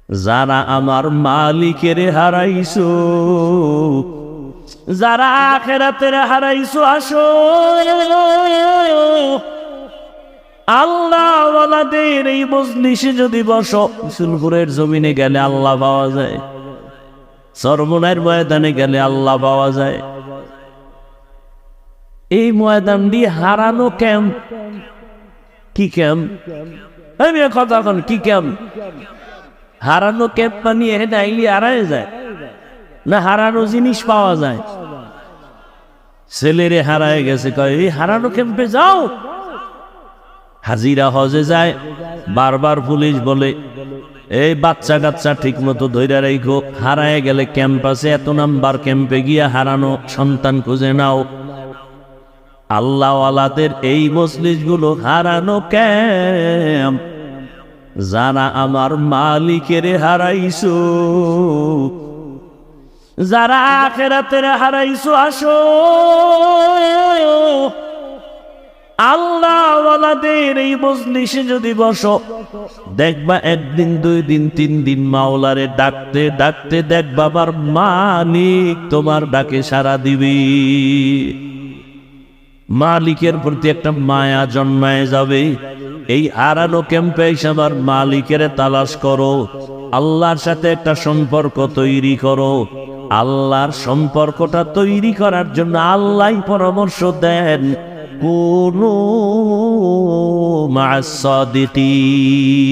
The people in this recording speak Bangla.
যারা আমার মালিকের হারাইছো, যারা আখিরাতের হারাইছো, আসো আল্লাহ ওয়ালাদের এই মজলিসে যদি বসো। রসুলপুরের জমিনে গেলে আল্লাহ পাওয়া যায়, চরমনাইয়ের ময়দানে গেলে আল্লাহ পাওয়া যায়। এই ময়দানটি হারানো ক্যাম্প। কি ক্যাম্প? আমি কথা এখন কি ক্যাম্প? হারানো ক্যাম্প বানিয়ে ডাইলি হারায় যায় না, হারানো জিনিস পাওয়া যায়। ছেলেরে হারায় গেছে, কয় এই হারানো ক্যাম্পে যাও। হাজিরা হজে যায়, বারবার পুলিশ বলে এই বাচ্চা কাচ্চা ঠিক মতো ধৈর্য রাখো, হারায় গেলে ক্যাম্প আছে, এত নাম্বার ক্যাম্পে গিয়া হারানো সন্তান খুঁজে নাও। আল্লাহওয়ালাদের এই মজলিসগুলো হারানো ক্যাম্প। যারা আমার মালিকের হারাইছো, যারা আখিরাতের হারাইছো, আসো আল্লাহওয়ালাদের এই মজলিসে যদি বসো, দেখবা একদিন, 2 দিন, 3 দিন মাওলারে ডাকতে ডাকতে দেখবা আমার মালিক তোমার ডাকে সাড়া দিবি। মালিকের প্রতি একটা মায়া জন্মায় যাবে। এই হারানো ক্যাম্পে এসে আমার মালিকের তালাশ করো, আল্লাহর সাথে একটা সম্পর্ক তৈরি করো। আল্লাহর সম্পর্কটা তৈরি করার জন্য আল্লাহ পরামর্শ দেন, কুনু মা'আস সাদিকিন।